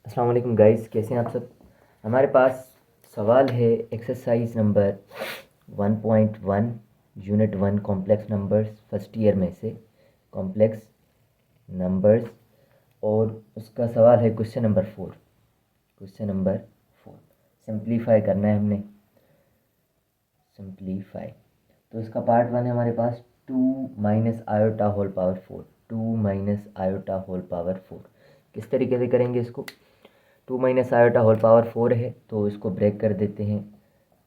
अस्सलाम वालेकुम गाइस, कैसे हैं आप सब। हमारे पास सवाल है exercise number 1.1 unit 1 complex numbers first year में से कॉम्प्लेक्स नंबर्स। और उसका सवाल है क्वेश्चन नंबर 4 सिंप्लीफाई करना है हमने। सिंप्लीफाई तो इसका पार्ट 1 है हमारे पास 2 - i/4 2 - i/4। किस तरीके से करेंगे इसको। 2 - i/4 है तो इसको ब्रेक कर देते हैं।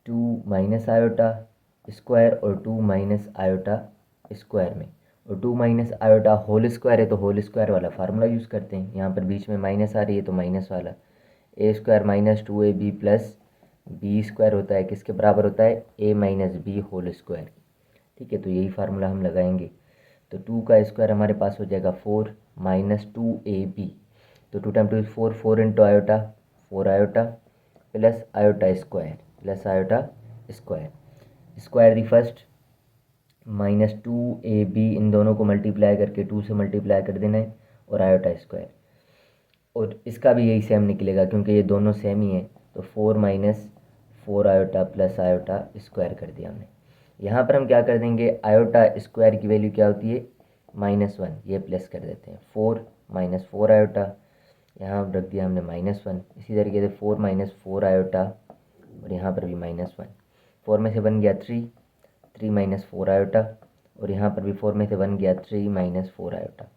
2 - i² और 2 - i² में, और 2 - i² है तो होल स्क्वायर वाला फार्मूला यूज़ करते हैं। यहाँ पर बीच में माइनस आ रही है तो माइनस वाला a² - 2ab प्लस b² होता है, किसके बराबर होता है, a - b होल स्क्वायर। ठीक है, तो यही फार्मूला हम लगाएंगे। तो 2 का स्क्वायर हमारे पास हो जाएगा 4 - 2ab। तो 2 time 2 is 4, 4 into iota 4 iota plus iota square square the first -2ab, इन दोनों को मल्टीप्लाई करके 2 से मल्टीप्लाई कर देना है और आयोटा स्क्वायर। और इसका भी यही सेम निकलेगा क्योंकि ये दोनों सेम ही हैं। तो 4 - 4 आयोटा प्लस आयोटा स्क्वायर कर दिया हमने। यहाँ पर हम क्या कर देंगे, आयोटा स्क्वायर की वैल्यू क्या होती है, -1, ये प्लस कर देते हैं। 4 - 4 आयोटा, यहाँ रख दिया हमने -1। इसी तरीके से 4 - 4 आयोटा और यहाँ पर भी -1। 4 में से 1 गया 3, 3 - 4 आयोटा और यहाँ पर भी 4 में से 1 गया 3 - 4 आयोटा।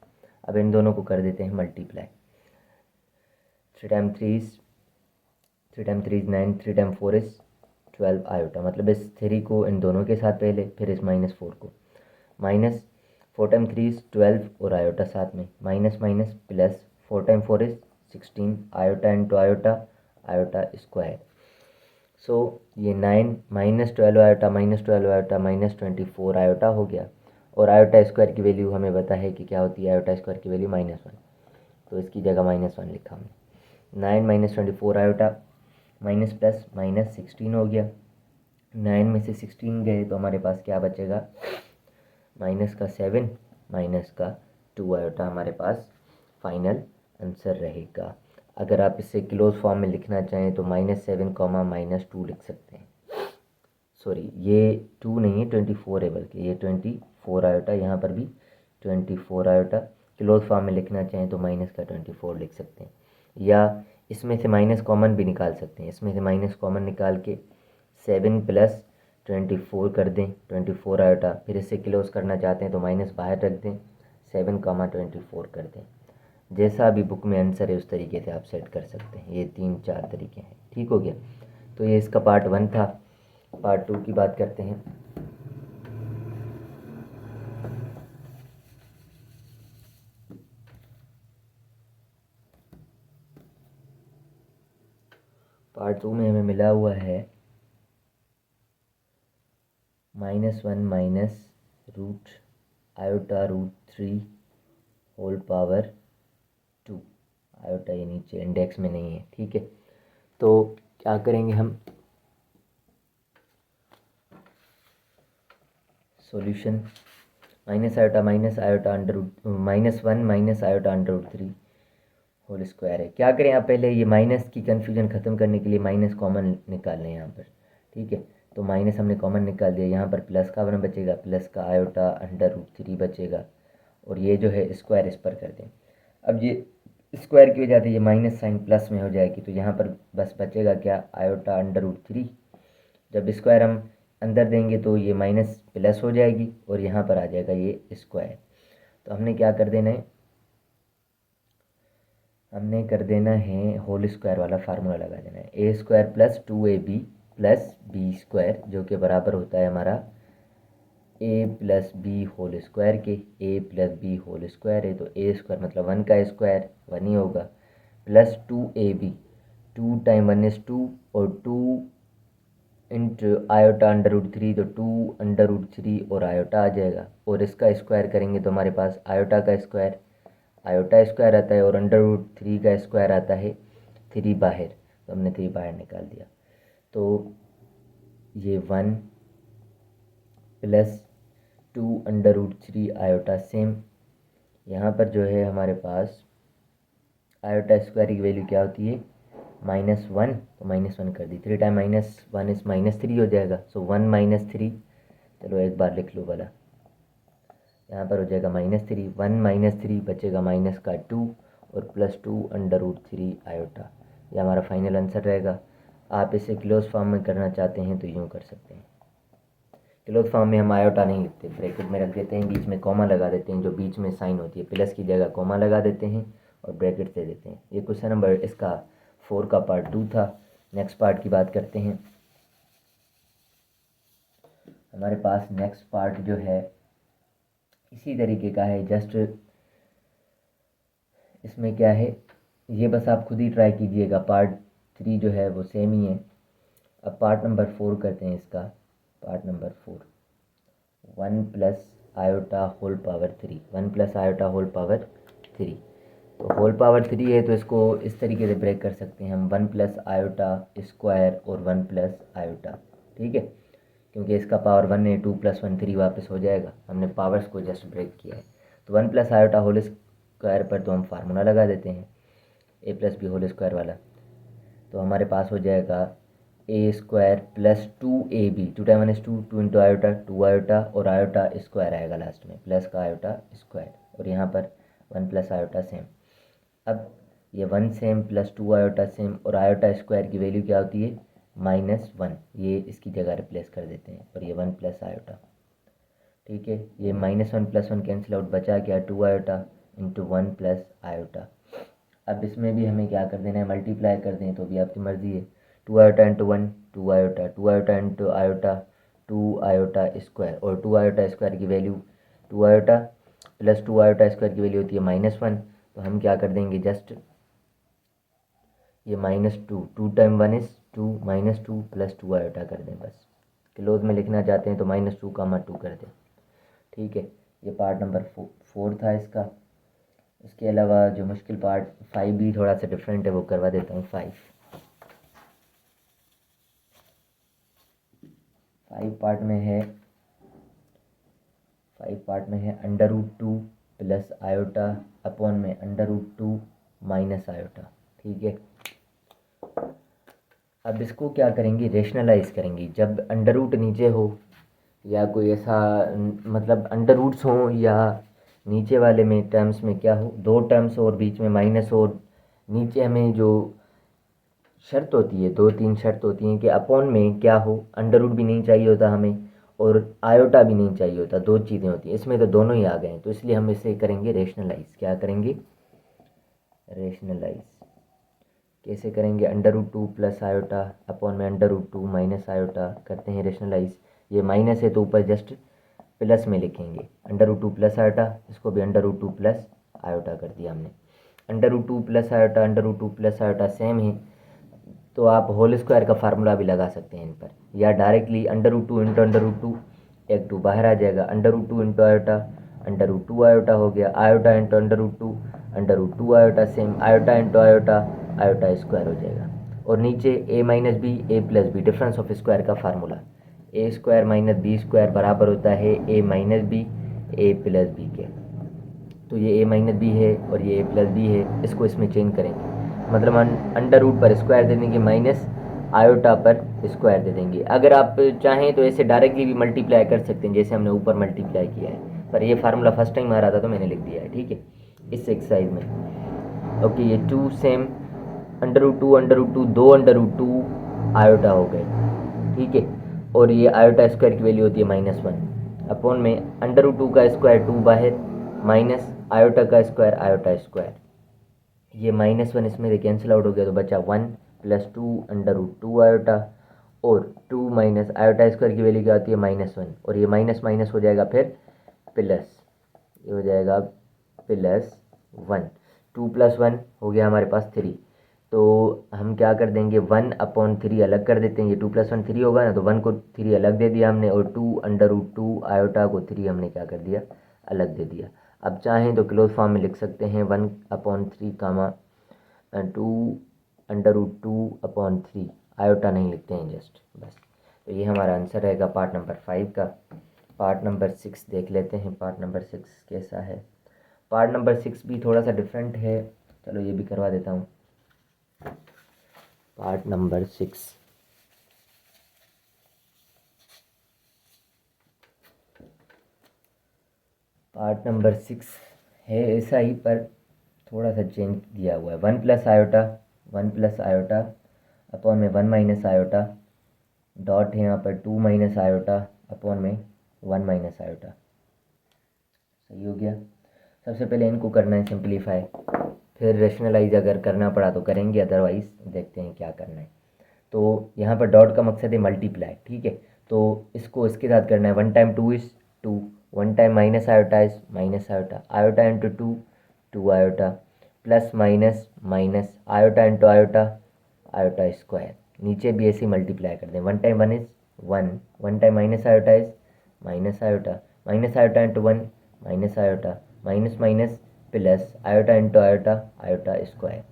अब इन दोनों को कर देते हैं multiply. 3 time 3 is 9, 3 time 4 is 12 iota. मतलब इस 3 को इन दोनों के साथ पहले, फिर इस -4 को माइनस। 4 टाइम 3 इज़ 12 और आयोटा साथ में minus minus plus. 4 time 4 is 16 iota into iota iota square. So ये 9 -12 आयोटा -12 आयोटा -24 आयोटा हो गया। और आयोटा स्क्वायर की वैल्यू हमें पता है कि क्या होती है, आयोटा स्क्वायर की वैल्यू -1, तो इसकी जगह -1 लिखा हमने। 9 - 24 आयोटा माइनस प्लस -16 हो गया। 9 में से 16 गए तो हमारे पास क्या बचेगा, -7 -2 आयोटा हमारे पास फाइनल आंसर रहेगा। अगर आप इसे क्लोज फॉर्म में लिखना चाहें तो -7 -2 लिख सकते हैं। सॉरी, ये 2 नहीं है, 24 है, बल्कि ये 24 आयोटा, यहाँ पर भी 24 आयोटा। क्लोज फॉर्म में लिखना चाहें तो -24 लिख सकते हैं, या इसमें से माइनस कॉमन भी निकाल सकते हैं। इसमें से माइनस कॉमन निकाल के 7 + 24 कर दें, 24 आयोटा। फिर इसे क्लोज करना चाहते हैं तो माइनस बाहर रख दें, 7 24 कर दें। जैसा अभी बुक में आंसर है उस तरीके से आप सेट कर सकते हैं। ये 3-4 तरीके हैं। ठीक हो गया। तो ये इसका पार्ट 1 था। पार्ट 2 की बात करते हैं। पार्ट 2 में हमें मिला हुआ है -1 - root iota √3 whole power 2। Iota ये नीचे इंडेक्स में नहीं है। ठीक है, तो क्या करेंगे हम, solution -iota under root -1 - iota under √3 whole square है। क्या करें, आप पहले ये माइनस की कन्फ्यूजन ख़त्म करने के लिए माइनस कॉमन निकाल लें यहाँ पर। ठीक है, तो माइनस हमने कॉमन निकाल दिया। यहाँ पर प्लस का वन बचेगा, प्लस का आयोटा अंडर √3 बचेगा, और ये जो है स्क्वायर इस पर कर दें। अब ये स्क्वायर की वजह से ये माइनस साइन प्लस में हो जाएगी, तो यहाँ पर बस बचेगा क्या, आयोटा अंडर √3। जब स्क्वायर हम अंदर देंगे तो ये माइनस प्लस हो जाएगी और यहाँ पर आ जाएगा ये स्क्वायर। तो हमने क्या कर देना है, हमने कर देना है होल स्क्वायर वाला फार्मूला लगा देना है। a² + 2ab + b² जो कि बराबर होता है हमारा a + b होल स्क्वायर के। a + b होल स्क्वायर है तो a² मतलब 1 का स्क्वायर 1 ही होगा, प्लस 2ab, 2 टाइम 1 इज़ 2 और 2 इंटू आयोटा अंडर √3, तो 2 अंडर √3 और आयोटा आ जाएगा। और इसका स्क्वायर करेंगे तो हमारे पास आयोटा का स्क्वायर आयोटा स्क्वायर आता है और अंडर √3 का स्क्वायर आता है 3 बाहर, तो हमने 3 बाहर निकाल दिया। तो ये 1 + 2 अंडर √3 आयोटा सेम। यहाँ पर जो है हमारे पास आयोटा स्क्वायर की वैल्यू क्या होती है -1, तो -1 कर दी। 3 टाइम -1 इस -3 हो जाएगा। सो 1 - 3, चलो एक बार लिख लो भला, यहाँ पर हो जाएगा -3, 1 - 3 बचेगा माइनस का 2 और +2 √3 आयोटा। ये हमारा फाइनल आंसर रहेगा। आप इसे क्लोज फॉर्म में करना चाहते हैं तो यूँ कर सकते हैं। क्लोज फॉर्म में हम आयोटा नहीं लिखते, ब्रैकेट में रख देते हैं, बीच में कॉमा लगा देते हैं, जो बीच में साइन होती है प्लस की जगह कॉमा लगा देते हैं और ब्रैकेट दे देते हैं। ये क्वेश्चन नंबर इसका 4 का पार्ट 2 था। नेक्स्ट पार्ट की बात करते हैं। हमारे पास नेक्स्ट पार्ट जो है इसी तरीके का है, जस्ट इसमें क्या है ये बस आप खुद ही ट्राई कीजिएगा। पार्ट 3 जो है वो सेम ही है। अब पार्ट नंबर 4 करते हैं इसका। Part number 4, 1 plus iota whole power 3, 1 plus iota whole power 3। तो होल पावर 3 है तो इसको इस तरीके से ब्रेक कर सकते हैं हम, 1 प्लस आयोटा स्क्वायर और 1 प्लस आयोटा, ठीक है। क्योंकि इसका पावर 1 है, 2 + 1 3 वापस हो जाएगा, हमने पावर्स को जस्ट ब्रेक किया है। तो 1 प्लस आयोटा होल स्क्वायर पर तो हम फार्मूला लगा देते हैं a+b होल स्क्वायर वाला। तो हमारे पास हो जाएगा a² + 2ab, 2 time 1 is 2, 2 into iota 2 iota और आयोटा स्क्वायर आएगा लास्ट में, प्लस का आयोटा स्क्वायर, और यहाँ पर 1 प्लस आयोटा सेम। अब ये 1 सेम + 2 आयोटा सेम और आयोटा स्क्वायर की वैल्यू क्या होती है -1, ये इसकी जगह रिप्लेस कर देते हैं और ये 1 प्लस आयोटा, ठीक है। ये -1 + 1 कैंसिल आउट, बचा क्या 2 आयोटा इंटू 1 प्लस आयोटा। अब इसमें भी हमें क्या कर देना है, मल्टीप्लाई कर दें तो भी आपकी मर्ज़ी है। 2 iota into 1 2 iota, 2 iota into iota 2 iota square, और 2 आयोटा स्क्वायर की वैल्यू 2 आयोटा + 2 आयोटा स्क्वायर की वैल्यू होती है -1। तो हम क्या कर देंगे, जस्ट ये -2, 2 टाइम 1 इज़ 2, -2 + 2 आयोटा कर दें बस। क्लोज में लिखना चाहते हैं तो -2, 2 कर दें, ठीक है। ये पार्ट नंबर 4 था इसका। इसके अलावा जो मुश्किल पार्ट 5 भी थोड़ा सा डिफरेंट है, वो करवा देता हूँ। 5 पार्ट में है, 5 पार्ट में है √2 प्लस आयोटा अपॉन में √2 माइनस आयोटा, ठीक है। अब इसको क्या करेंगे, रेशनलाइज करेंगे। जब अंडर रूट नीचे हो या कोई ऐसा मतलब अंडर रूट्स हों या नीचे वाले में टर्म्स में क्या हो, 2 टर्म्स और बीच में माइनस हो, नीचे हमें जो शर्त होती है 2-3 शर्त होती हैं कि अपॉन में क्या हो, अंडर रूट भी नहीं चाहिए होता हमें और आयोटा भी नहीं चाहिए होता, 2 चीज़ें होती हैं। इसमें तो दोनों ही आ गए हैं, तो इसलिए हम इसे करेंगे रेशनलाइज। क्या करेंगे, रेशनलाइज। कैसे करेंगे, √2 प्लस आयोटा अपॉन में √2 माइनस आयोटा करते हैं रेशनलाइज। ये माइनस है तो ऊपर जस्ट प्लस में लिखेंगे, √2 प्लस आयोटा, इसको भी √2 प्लस आयोटा कर दिया हमने। √2 plus iota √2 plus iota same है, तो आप होल स्क्वायर का फार्मूला भी लगा सकते हैं इन पर, या डायरेक्टली √2 इंटू √2, एक 2 बाहर आ जाएगा, √2 इंटू आयोटा √2 आयोटा हो गया, iota into √2 √2 iota same, iota into iota iota square हो जाएगा। और नीचे a-b a+b difference of square का फार्मूला, a² - b² बराबर होता है a-b a+b के। तो ये a-b है और ये a+b है, इसको इसमें चेंज करेंगे, मतलब अंडर रूट पर स्क्वायर दे देंगे माइनस आयोटा पर स्क्वायर दे देंगे। अगर आप चाहें तो ऐसे डायरेक्टली भी मल्टीप्लाई कर सकते हैं जैसे हमने ऊपर मल्टीप्लाई किया है, पर ये फार्मूला फर्स्ट टाइम आ रहा था तो मैंने लिख दिया है, ठीक है, इस एक्सरसाइज में। ओके, ये 2 सेम √2 2 √2 आयोटा हो गए, ठीक है। और ये आयोटा स्क्वायर की वैल्यू होती है -1 अपॉन में √2 का स्क्वायर 2 बाहर माइनस आयोटा का स्क्वायर आयोटा स्क्वायर, ये -1 इसमें से कैंसिल आउट हो गया तो बचा 1 + 2 √2 आयोटा, और 2 माइनस आयोटा स्क्वायर की वैल्यू क्या होती है -1, और ये माइनस माइनस हो जाएगा फिर प्लस, ये हो जाएगा +1, 2 + 1 हो गया हमारे पास 3। तो हम क्या कर देंगे, 1/3 अलग कर देते हैं, ये 2 + 1 3 होगा ना, तो 1 को 3 अलग दे दिया हमने, और 2 √2 आयोटा को 3 हमने क्या कर दिया, अलग दे दिया। अब चाहें तो क्लोज फॉर्म में लिख सकते हैं 1/3 कामा 2 √2/3, आयोटा नहीं लिखते हैं जस्ट बस। तो ये हमारा आंसर रहेगा पार्ट नंबर 5 का। पार्ट नंबर 6 देख लेते हैं, पार्ट नंबर 6 कैसा है। पार्ट नंबर 6 भी थोड़ा सा डिफरेंट है, चलो ये भी करवा देता हूँ। Part number 6। पार्ट नंबर 6 है ऐसा ही, पर थोड़ा सा चेंज दिया हुआ है। 1 + आयोटा अपॉन में 1 - आयोटा, डॉट है यहाँ पर 2 - आयोटा अपॉन में 1 - आयोटा। सही हो गया। सबसे पहले इनको करना है सिंप्लीफाई, फिर रेशनलाइज अगर करना पड़ा तो करेंगे, अदरवाइज देखते हैं क्या करना है। तो यहाँ पर डॉट का मकसद है मल्टीप्लाई, ठीक है। तो इसको इसके साथ करना है। 1 × 2 = 2, 1 - iota is -iota, iota into 2 2 iota, plus minus minus iota into iota, iota square. नीचे भी ऐसे मल्टीप्लाई कर दें। 1 × 1 is 1, 1 × -iota -iota into 1 -iota, minus minus plus iota into iota, iota square.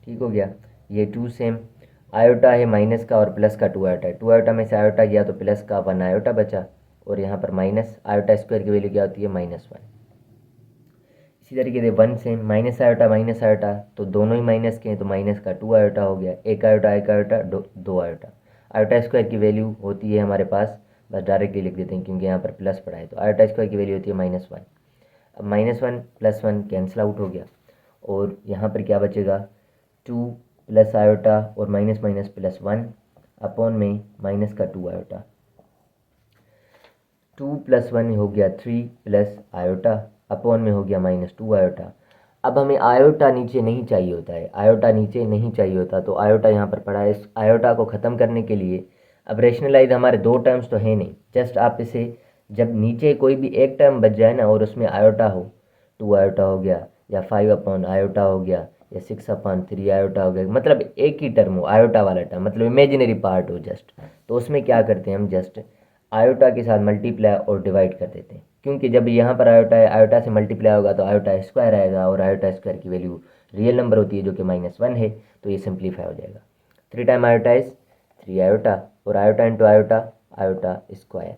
ठीक हो गया। ये 2 सेम आयोटा है माइनस का और प्लस का 2 आयोटा है। 2 आयोटा में से आयोटा गया तो प्लस का 1 आयोटा बचा, और यहाँ पर माइनस आयोटा स्क्वायर की वैल्यू क्या होती है -1। इसी तरीके से 1 सेम माइनस आयोटा तो दोनों ही माइनस के हैं, तो माइनस का 2 आयोटा हो गया। 1 आयोटा 2 आयोटा। आयोटा स्क्वायर की वैल्यू होती है हमारे पास, बस डायरेक्टली लिख देते हैं क्योंकि यहाँ पर प्लस पड़ा है, तो आयोटा स्क्वायर की वैल्यू होती है -1। अब -1 + 1 कैंसिल आउट हो गया, और यहाँ पर क्या बचेगा 2 + आयोटा और माइनस माइनस प्लस 1 अपॉन में माइनस का 2 आयोटा। 2 + 1 हो गया 3 + आयोटा अपॉन में हो गया -2 आयोटा। अब हमें आयोटा नीचे नहीं चाहिए होता है, आयोटा नीचे नहीं चाहिए होता, तो आयोटा यहाँ पर पड़ा है। इस आयोटा को ख़त्म करने के लिए अब रेशनलाइज हमारे 2 टर्म्स तो है नहीं, जस्ट आप इसे जब नीचे कोई भी एक टर्म बच जाए ना और उसमें आयोटा हो, 2 आयोटा हो गया या 5/आयोटा हो गया या 6/3 आयोटा हो गया, मतलब एक ही टर्म हो आयोटा वाला टर्म, मतलब इमेजिनरी पार्ट हो जस्ट, तो उसमें क्या करते हैं हम जस्ट आयोटा के साथ मल्टीप्लाई और डिवाइड कर देते हैं। क्योंकि जब यहाँ पर आयोटा है, आयोटा से मल्टीप्लाई होगा तो आयोटा स्क्वायर आएगा, और आयोटा स्क्वायर की वैल्यू रियल नंबर होती है जो कि -1 है, तो ये सिंप्लीफाई हो जाएगा। 3 टाइम आयोटा इज 3 आयोटा, और iota into iota, iota square.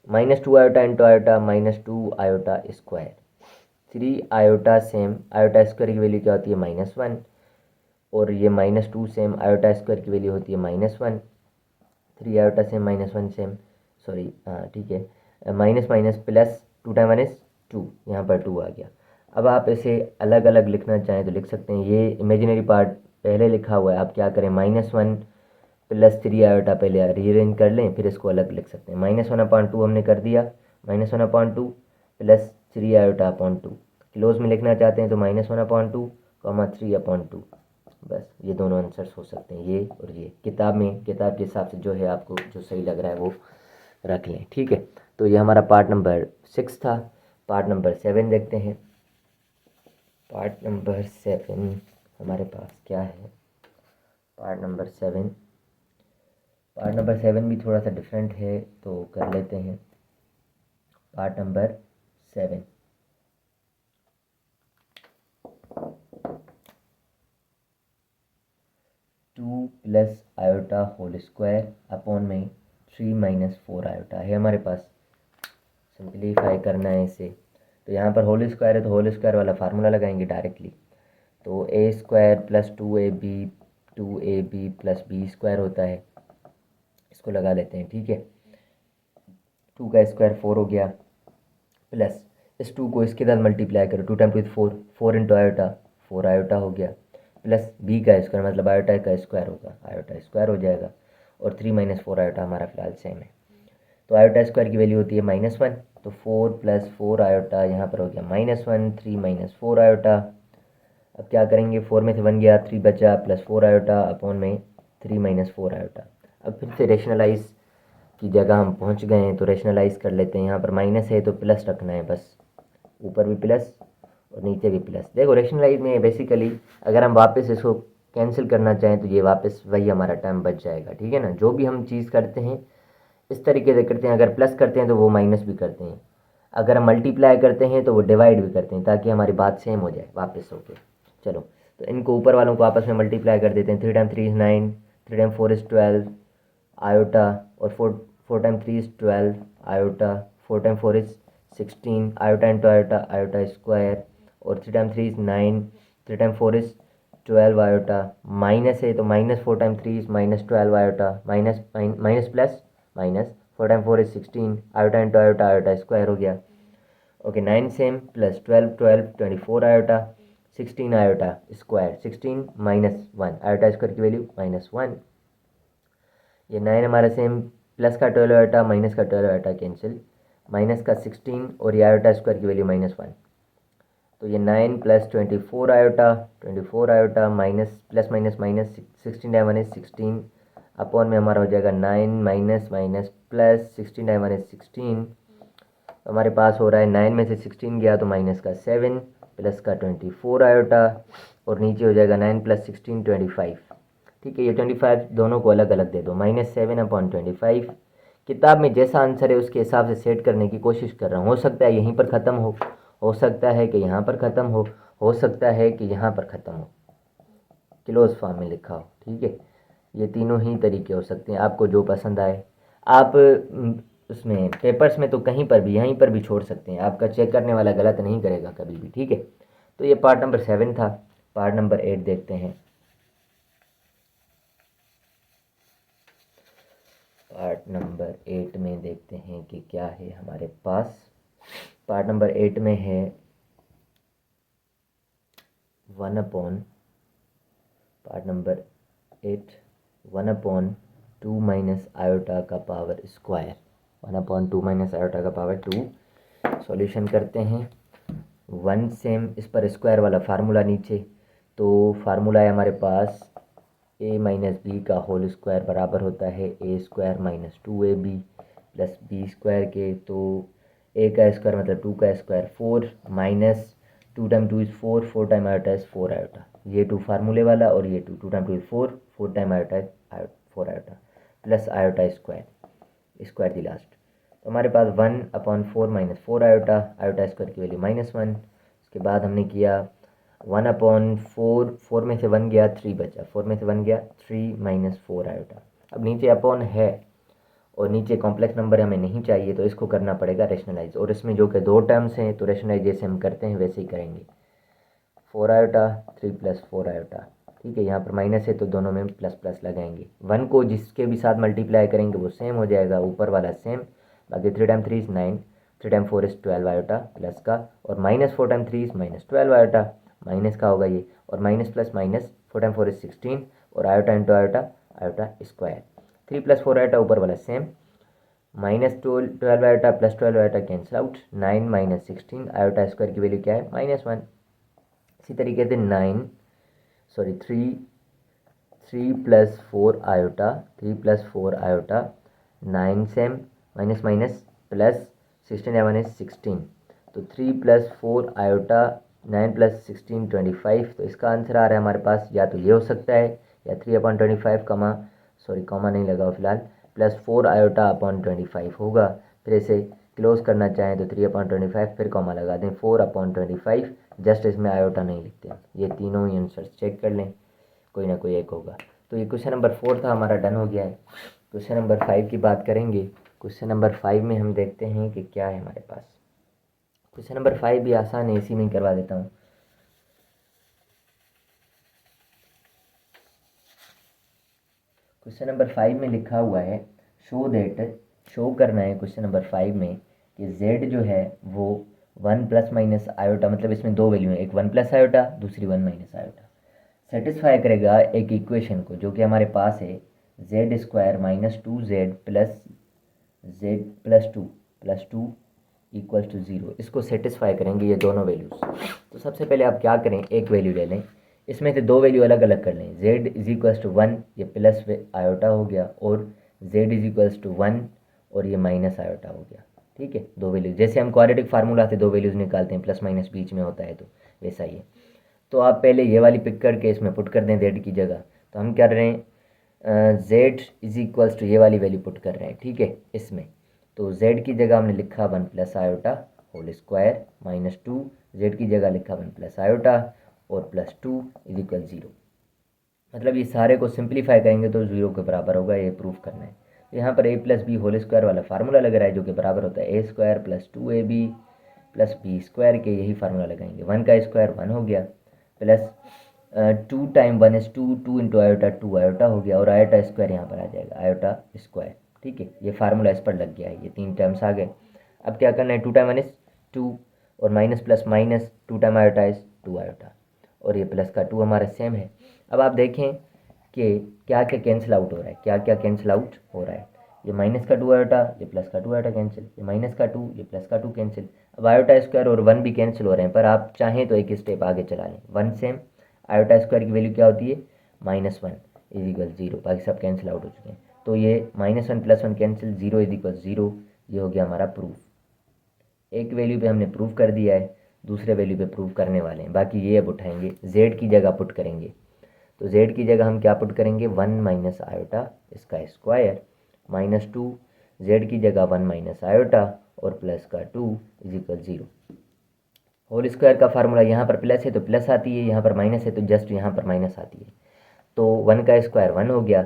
-2 iota into iota, -2 iota square. 3 iota same iota square की वैल्यू क्या होती है -1, और ये -2 सेम आयोटा स्क्वायर की वैल्यू होती है -1। 3 आयोटा सेम -1 सेम, सॉरी ठीक है, minus minus plus 2 time 1 is 2, यहाँ पर 2 आ गया। अब आप इसे अलग अलग लिखना चाहें तो लिख सकते हैं। ये इमेजिनरी पार्ट पहले लिखा हुआ है, आप क्या करें -1 + 3 आयोटा पहले रीअरेंज कर लें, फिर इसको अलग लिख सकते हैं। -1/2 हमने कर दिया, -1/2 + 3 आयोटा/2। क्लोज में लिखना चाहते हैं तो -1/2, 3/2। बस ये दोनों आंसर्स हो सकते हैं, ये और ये। किताब के हिसाब से जो है आपको जो सही लग रहा है वो रख लें, ठीक है। तो ये हमारा पार्ट नंबर 6 था। पार्ट नंबर 7 देखते हैं। पार्ट नंबर 7 हमारे पास क्या है। पार्ट नंबर 7 भी थोड़ा सा डिफरेंट है, तो कर लेते हैं। Part number 7 2 + iota whole square upon में 3 - 4 आयोटा है हमारे पास। सिंप्लीफाई करना है इसे, तो यहाँ पर होल स्क्वायर है तो होल स्क्वायर वाला फार्मूला लगाएंगे डायरेक्टली। तो a² + 2ab + b² होता है, इसको लगा लेते हैं, ठीक है। 2 का स्क्वायर 4 हो गया, प्लस इस 2 को इसके साथ मल्टीप्लाई करो, 2 टाइम 2 4, 4 इंटू आयोटा 4 आयोटा हो गया, प्लस b का स्क्वायर मतलब आयोटा का स्क्वायर होगा, आयोटा स्क्वायर हो जाएगा, और 3 - 4 आयोटा हमारा फिलहाल सेम है। तो आयोटा स्क्वायर की वैल्यू होती है -1, तो 4 + 4 आयोटा यहाँ पर हो गया -1, 3 - 4 आयोटा। अब क्या करेंगे, 4 में से 1 गया, 3 बचा, प्लस 4 आयोटा अपॉन में 3 - 4 आयोटा। अब फिर से रेशनलाइज की जगह हम पहुँच गए हैं, तो रेशनलाइज कर लेते हैं। यहाँ पर माइनस है तो प्लस रखना है, बस ऊपर भी प्लस और नीचे भी प्लस। देखो रेशनलाइज में बेसिकली अगर हम वापस इसको कैंसिल करना चाहें तो ये वापस वही हमारा टर्म बच जाएगा, ठीक है ना। जो भी हम चीज़ करते हैं इस तरीके से करते हैं, अगर प्लस करते हैं तो वो माइनस भी करते हैं, अगर हम मल्टीप्लाई करते हैं तो वो डिवाइड भी करते हैं, ताकि हमारी बात सेम हो जाए वापस होके। चलो, तो इनको ऊपर वालों को आपस में मल्टीप्लाई कर देते हैं। 3 time 3 is 9, 3 time 4 is 12 iota, और 4 time 3 is 12 iota, 4 time 4 is 16 iota into iota, iota square, और 3 time 3 is 9, 3 time 4 is 12 iota, minus है तो minus 4 time 3 is minus 12 iota, minus minus plus minus 4 time 4 is 16 iota into iota, iota square हो गया। Okay 9 same plus 12 12 24 iota, 16 iota square, 16 minus 1 iota square की value -1। ये 9 हमारा same, plus का 12 iota minus का 12 iota cancel, minus का 16 और ये आयोटा स्क्वायर की वैल्यू -1। तो ये 9 plus 24 iota, 24 iota minus plus minus minus 16 time 1 is 16 upon में हमारा हो जाएगा 9 minus minus plus 16 time 1 is 16। तो हमारे पास हो रहा है 9 में से 16 गया तो माइनस का 7 प्लस का 24 आयोटा और नीचे हो जाएगा 9 प्लस 16 25। ठीक है, ये 25 दोनों को अलग अलग दे दो, -7 अपॉन 25। किताब में जैसा आंसर है उसके हिसाब से सेट करने की कोशिश कर रहा हूँ। हो सकता है यहीं पर ख़त्म हो सकता है कि यहाँ पर ख़त्म हो सकता है कि यहाँ पर ख़त्म हो, क्लोज फॉर्म में लिखा हो। ठीक है, ये तीनों ही तरीके हो सकते हैं, आपको जो पसंद आए। आप उसमें पेपर्स में तो कहीं पर भी यहीं पर भी छोड़ सकते हैं, आपका चेक करने वाला गलत नहीं करेगा कभी भी। ठीक है, तो ये पार्ट नंबर 7 था। पार्ट नंबर 8 देखते हैं। पार्ट नंबर 8 में देखते हैं कि क्या है हमारे पास। पार्ट नंबर 8 में है 1 upon, part number 8 1 upon 2 minus iota का power square, 1 upon 2 minus iota का पावर 2। सॉल्यूशन करते हैं। 1 सेम, इस पर स्क्वायर वाला फार्मूला नीचे, तो फार्मूला है हमारे पास a माइनस बी का होल स्क्वायर बराबर होता है a square minus 2ab plus b square के। तो a का स्क्वायर मतलब 2 का square 4 minus 2 time 2 is 4, 4 time iota is 4 iota, ये 2 फार्मूले वाला और ये 2 time 2 is 4, 4 time iota is 4 iota plus iota square the last. तो हमारे पास 1 upon 4 minus 4 iota, iota square की वैल्यू -1। उसके बाद हमने किया 1 अपॉन 4, 4 में से 1 गया 3 बचा, 4 में से 1 गया 3 माइनस 4 आयोटा। अब नीचे अपॉन है और नीचे कॉम्प्लेक्स नंबर हमें नहीं चाहिए तो इसको करना पड़ेगा रेशनलाइज, और इसमें जो कि 2 टर्म्स हैं तो रेशनलाइज जैसे हम करते हैं वैसे ही करेंगे। 4 आयोटा 3 प्लस 4 आयोटा। ठीक है, यहाँ पर माइनस है तो दोनों में प्लस प्लस लगाएंगे। 1 को जिसके भी साथ मल्टीप्लाई करेंगे वो सेम हो जाएगा, ऊपर वाला सेम, बाकी 3 time 3 is 9, 3 time 4 is 12 iota plus का, और minus 4 time 3 is minus 12 iota, minus का होगा ये, और minus plus minus 4 time 4 is 16 और iota into iota, iota square. 3 plus 4 iota ऊपर वाला same, minus 12 iota plus 12 iota cancel out, 9 minus 16 iota square की वैल्यू क्या है -1। इसी तरीके से 3 plus 4 iota, 3 plus 4 iota, 9 same minus minus plus 16 1 is 16, तो 3 प्लस 4 आयोटा, 9 प्लस 16 25। तो इसका आंसर आ रहा है हमारे पास, या तो ये हो सकता है या 3/25 कॉमा नहीं लगा फिलहाल, प्लस 4 आयोटा अपॉन 25 होगा। फिर इसे क्लोज करना चाहें तो 3/25 फिर कॉमा लगा दें 4/25, जस्ट इसमें आयोटा नहीं लिखते। ये तीनों ही आंसर चेक कर लें, कोई ना कोई एक होगा। तो ये क्वेश्चन नंबर 4 था हमारा, डन हो गया है। क्वेश्चन नंबर 5 की बात करेंगे। क्वेश्चन नंबर 5 में हम देखते हैं कि क्या है हमारे पास। क्वेश्चन नंबर 5 भी आसान है, इसी में करवा देता हूँ। क्वेश्चन नंबर 5 में लिखा हुआ है शो करना है क्वेश्चन नंबर 5 में कि z जो है वो 1 प्लस माइनस आयोटा, मतलब इसमें दो वैल्यू है, एक 1 प्लस आयोटा दूसरी 1 माइनस आयोटा, सेटिस्फाई करेगा एक इक्वेशन को जो कि हमारे पास है z square minus 2z plus z plus two equal to 0। इसको सेटिस्फाई करेंगे ये दोनों वैल्यूज़। तो सबसे पहले आप क्या करें, एक वैल्यू ले लें, इसमें से दो वैल्यू अलग अलग कर लें। z इज इक्वल्स टू 1, ये प्लस आयोटा हो गया, और z इज इक्वल्स टू 1 और ये माइनस आयोटा हो गया। ठीक है, दो वैल्यूज, जैसे हम क्वाड्रेटिक फार्मूला से दो वैल्यूज़ निकालते हैं, प्लस माइनस बीच में होता है तो वैसा ही है। तो आप पहले ये वाली पिक करके इसमें पुट कर दें z की जगह। तो हम क्या कर रहे हैं, z इज इक्वल्स टू ये वाली वैल्यू पुट कर रहे हैं। ठीक है, इसमें तो z की जगह हमने लिखा 1 plus iota whole square minus 2, z की जगह लिखा 1 प्लस आयोटा और प्लस 2 इज इक्वल 0। मतलब ये सारे को सिंप्लीफाई करेंगे तो 0 के बराबर होगा, ये प्रूफ करना है। यहाँ पर a plus b whole square वाला फार्मूला लग रहा है जो कि बराबर होता है a square plus 2ab plus b square के, यही फार्मूला लगाएंगे। 1 का स्क्वायर 1 हो गया, plus 2 time 1 is 2, 2 into iota 2 iota हो गया, और आयोटा स्क्वायर यहाँ पर आ जाएगा, आयोटा स्क्वायर। ठीक है, ये फार्मूला इस पर लग गया है, ये 3 टर्म्स आ गए। अब क्या करना है, 2 टाइम 1 इज 2 और minus plus minus 2 time iota is 2 iota, और ये प्लस का 2 हमारा सेम है। अब आप देखें कि क्या क्या कैंसिल आउट हो रहा है, क्या क्या कैंसिल आउट हो रहा है। ये माइनस का 2 आयोटा, ये प्लस का 2 आयोटा कैंसिल, ये माइनस का 2, ये प्लस का 2 कैंसिल। अब आयोटा स्क्वायर और 1 भी कैंसिल हो रहे हैं, पर आप चाहें तो एक स्टेप आगे चला लें। 1 सेम, आयोटा स्क्वायर की वैल्यू क्या होती है, -1 इज इक्वल 0, बाकी सब कैंसिल आउट हो चुके हैं। तो ये -1 + 1 कैंसिल, 0 इज इक्वल 0, ये हो गया हमारा प्रूफ। एक वैल्यू पे हमने प्रूव कर दिया है, दूसरे वैल्यू पे प्रूव करने वाले हैं। बाकी ये अब उठाएंगे, z की जगह पुट करेंगे। तो z की जगह हम क्या पुट करेंगे, 1 माइनस आयोटा इसका स्क्वायर -2, z की जगह 1 माइनस आयोटा और प्लस का 2 इज इक्वल 0। होल स्क्वायर का फार्मूला यहाँ पर प्लस है तो प्लस आती है, यहाँ पर माइनस है तो जस्ट यहाँ पर माइनस आती है। तो 1 का स्क्वायर 1 हो गया,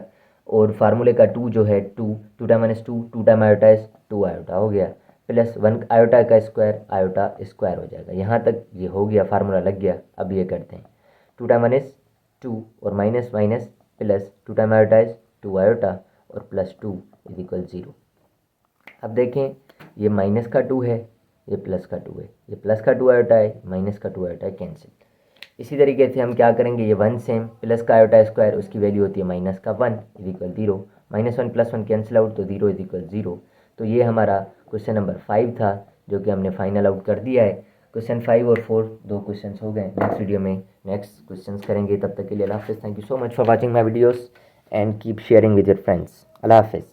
और फार्मूले का 2 जो है 2, 2 time 1 is 2, 2 time iota is 2 iota हो गया, प्लस 1 आयोटा का स्क्वायर आयोटा स्क्वायर हो जाएगा। यहाँ तक ये हो गया, फार्मूला लग गया। अब ये करते हैं, 2 टाइम 1 इज 2 और minus minus plus 2 time iota is 2 iota और प्लस 2 इज इक्वल 0। अब देखें, ये माइनस का 2 है, ये प्लस का 2 है, ये प्लस का 2 आयोटा है, माइनस का 2 आयोटा है, कैंसिल। इसी तरीके से हम क्या करेंगे, ये 1 सेम, प्लस का आयोटा स्क्वायर उसकी वैल्यू होती है -1 इज इक्वल 0, -1 + 1 कैंसिल आउट तो 0 इज इक्वल 0। तो ये हमारा क्वेश्चन नंबर 5 था, जो कि हमने फाइनल आउट कर दिया है। क्वेश्चन 5 और 4 दो क्वेश्चन हो गए। नेक्स्ट वीडियो में नेक्स्ट क्वेश्चन करेंगे, तब तक के लिए अल्लाह हाफिज़। Thank you so much for watching my videos and keep sharing with your friends. अल्लाह हाफिज़।